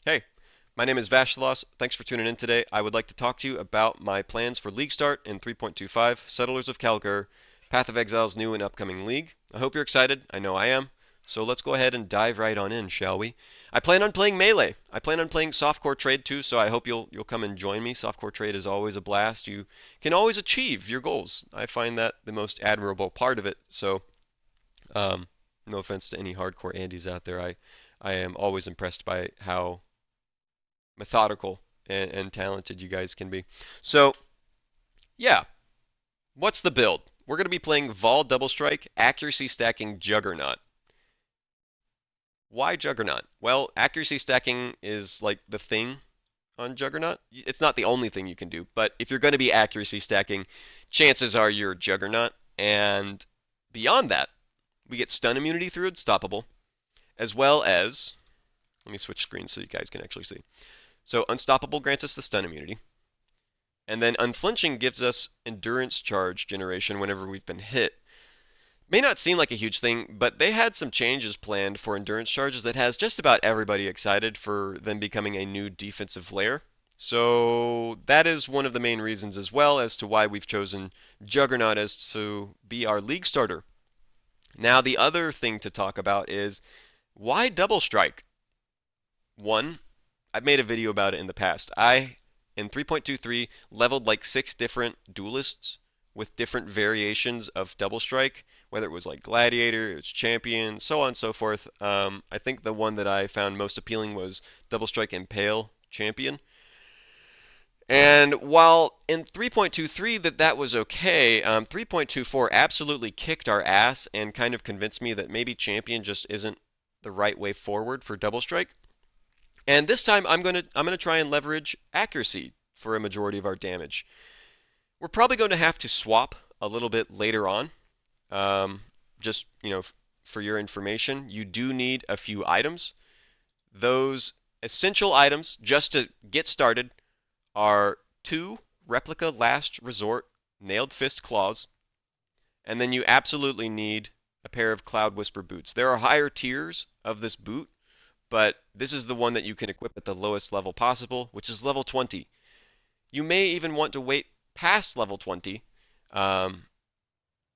Hey, my name is Vashtalos. Thanks for tuning in today. I would like to talk to you about my plans for League Start in 3.25, Settlers of Kalgur, Path of Exile's new and upcoming league. I hope you're excited. I know I am. So let's go ahead and dive right on in, shall we? I plan on playing Melee. I plan on playing Softcore Trade too, so I hope you'll come and join me. Softcore Trade is always a blast. You can always achieve your goals. I find that the most admirable part of it. So, um, no offense to any hardcore Andys out there. I am always impressed by how methodical and talented you guys can be. So, yeah, what's the build? We're going to be playing Vol Double Strike, accuracy stacking Juggernaut. Why Juggernaut? Well, accuracy stacking is like the thing on Juggernaut. It's not the only thing you can do, but if you're going to be accuracy stacking, chances are you're Juggernaut. And beyond that, we get stun immunity through Unstoppable, as well as, let me switch screens so you guys can actually see. So Unstoppable grants us the stun immunity. And then Unflinching gives us endurance charge generation whenever we've been hit. May not seem like a huge thing, but they had some changes planned for endurance charges that has just about everybody excited for them becoming a new defensive layer. So that is one of the main reasons as well as to why we've chosen Juggernaut as to be our league starter. Now the other thing to talk about is why double strike? One, I've made a video about it in the past. I, in 3.23, leveled like 6 different duelists with different variations of double strike, whether it was like gladiator, it's champion, so on and so forth. I think the one that I found most appealing was double strike impale champion. And while in 3.23 that was okay, 3.24 absolutely kicked our ass and kind of convinced me that maybe champion just isn't the right way forward for double strike. And this time I'm gonna try and leverage accuracy for a majority of our damage. We're probably going to have to swap a little bit later on. Just for your information, you do need a few items. Those essential items, just to get started, are 2 replica last resort nailed fist claws, and then you absolutely need a pair of Cloud Whisper boots. There are higher tiers of this boot, but this is the one that you can equip at the lowest level possible, which is level 20. You may even want to wait past level 20 um,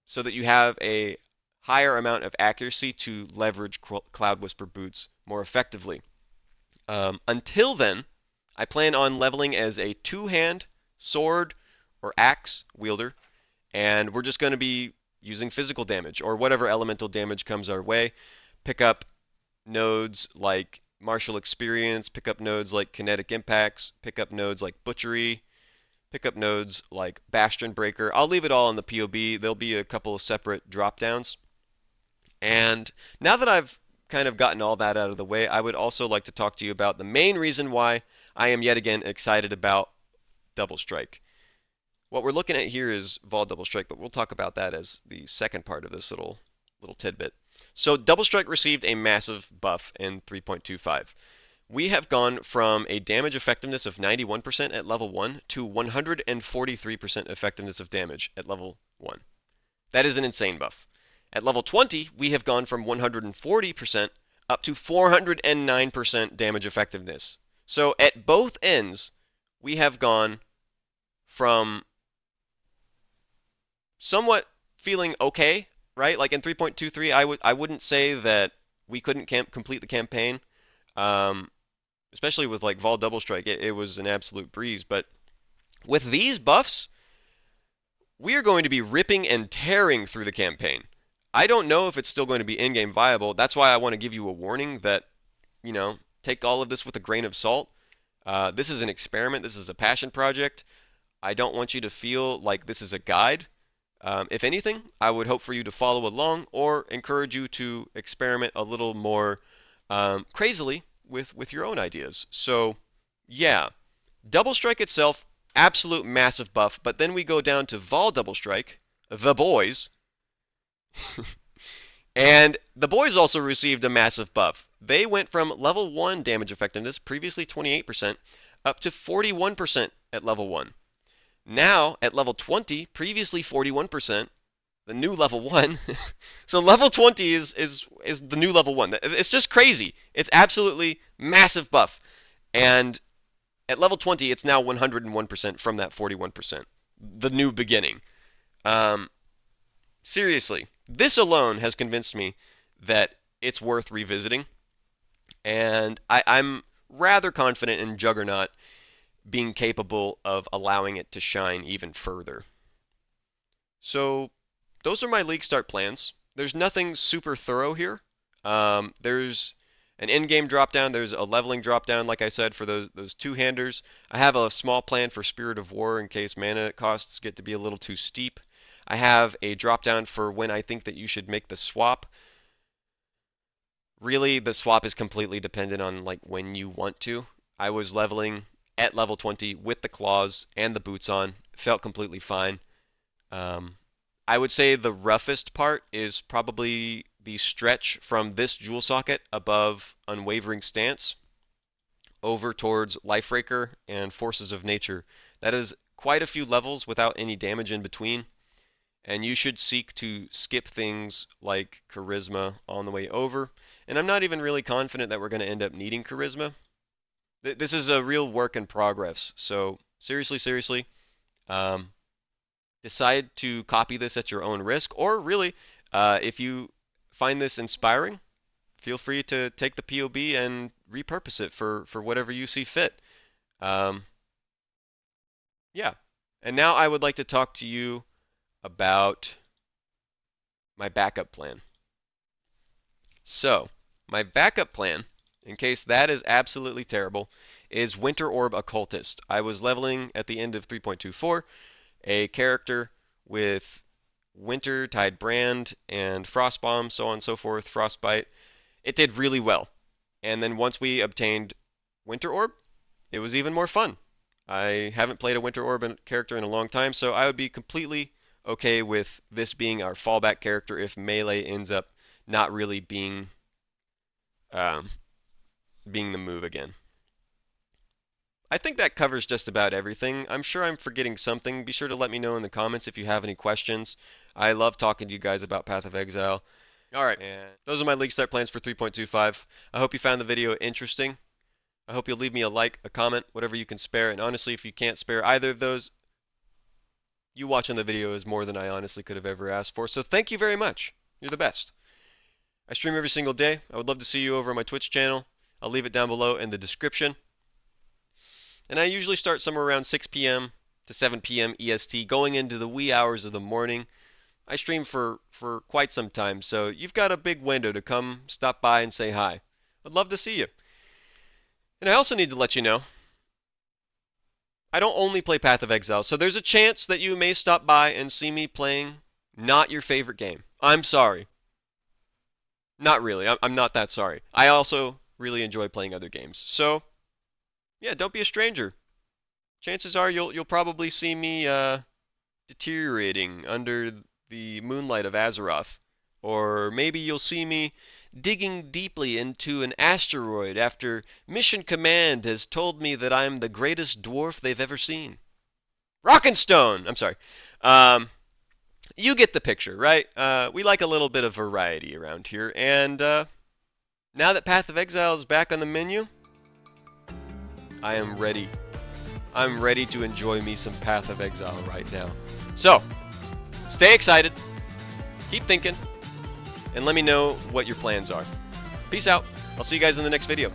so that you have a higher amount of accuracy to leverage Cloud Whisper boots more effectively. Until then, I plan on leveling as a 2-hand sword or axe wielder, and we're just going to be using physical damage or whatever elemental damage comes our way. Pick up nodes like martial experience, pick up nodes like kinetic impacts, pick up nodes like butchery, pick up nodes like bastion breaker. I'll leave it all in the POB. There'll be a couple of separate drop downs. And now that I've kind of gotten all that out of the way, I would also like to talk to you about the main reason why I am yet again excited about Double Strike. What we're looking at here is Vol Double Strike, but we'll talk about that as the second part of this little tidbit. So Double Strike received a massive buff in 3.25. We have gone from a damage effectiveness of 91% at level 1 to 143% effectiveness of damage at level 1. That is an insane buff. At level 20, we have gone from 140% up to 409% damage effectiveness. So at both ends, we have gone from somewhat feeling okay, right? Like in 3.23, I wouldn't say that we couldn't complete the campaign, especially with like Vol Double Strike. It was an absolute breeze. But with these buffs, we are going to be ripping and tearing through the campaign. I don't know if it's still going to be in-game viable. That's why I want to give you a warning that, take all of this with a grain of salt. This is an experiment. This is a passion project. I don't want you to feel like this is a guide. If anything, I would hope for you to follow along or encourage you to experiment a little more crazily with your own ideas. So, yeah, Double Strike itself, absolute massive buff, but then we go down to Vol Double Strike, the boys, and the boys also received a massive buff. They went from level 1 damage effectiveness, previously 28%, up to 41% at level 1. Now, at level 20, previously 41%, the new level 1. So level 20 is the new level 1. It's just crazy. It's absolutely massive buff. And at level 20, it's now 101% from that 41%. The new beginning. Um, Seriously, this alone has convinced me that it's worth revisiting. And I'm rather confident in Juggernaut being capable of allowing it to shine even further. So those are my league start plans. There's nothing super thorough here. There's an in-game drop-down. There's a leveling drop-down, like I said, for those two-handers. I have a small plan for Spirit of War in case mana costs get to be a little too steep. I have a drop-down for when I think that you should make the swap. Really, the swap is completely dependent on like when you want to. I was leveling at level 20 with the claws and the boots on. Felt completely fine. I would say the roughest part is probably the stretch from this jewel socket above Unwavering Stance over towards Liferaker and Forces of Nature. That is quite a few levels without any damage in between, and you should seek to skip things like Charisma on the way over. And I'm not even really confident that we're going to end up needing Charisma. This is a real work in progress, so seriously, decide to copy this at your own risk, or really, if you find this inspiring, feel free to take the POB and repurpose it for whatever you see fit. Yeah, and now I would like to talk to you about my backup plan. So, my backup plan, in case that is absolutely terrible, is Winter Orb Occultist. I was leveling at the end of 3.24 a character with Winter, Tide Brand, and Frostbomb, so on and so forth, Frostbite. It did really well. And then once we obtained Winter Orb, it was even more fun. I haven't played a Winter Orb character in a long time, so I would be completely okay with this being our fallback character if melee ends up not really being the move again. I think that covers just about everything. I'm sure I'm forgetting something. Be sure to let me know in the comments if you have any questions. I love talking to you guys about Path of Exile. Alright, and those are my league start plans for 3.25. I hope you found the video interesting. I hope you'll leave me a like, a comment, whatever you can spare. And honestly, if you can't spare either of those, you watching the video is more than I honestly could have ever asked for. So thank you very much. You're the best. I stream every single day. I would love to see you over on my Twitch channel. I'll leave it down below in the description. And I usually start somewhere around 6 p.m. to 7 p.m. EST, going into the wee hours of the morning. I stream for quite some time, so you've got a big window to come stop by and say hi. I'd love to see you. And I also need to let you know, I don't only play Path of Exile, so there's a chance that you may stop by and see me playing not your favorite game. I'm sorry. Not really. I'm not that sorry. I also really enjoy playing other games. So, yeah, don't be a stranger. Chances are you'll probably see me deteriorating under the moonlight of Azeroth. Or maybe you'll see me digging deeply into an asteroid after Mission Command has told me that I'm the greatest dwarf they've ever seen. Rockenstone! I'm sorry. You get the picture, right? We like a little bit of variety around here. And now that Path of Exile is back on the menu, I am ready. I'm ready to enjoy me some Path of Exile right now. So, stay excited, keep thinking, and let me know what your plans are. Peace out. I'll see you guys in the next video.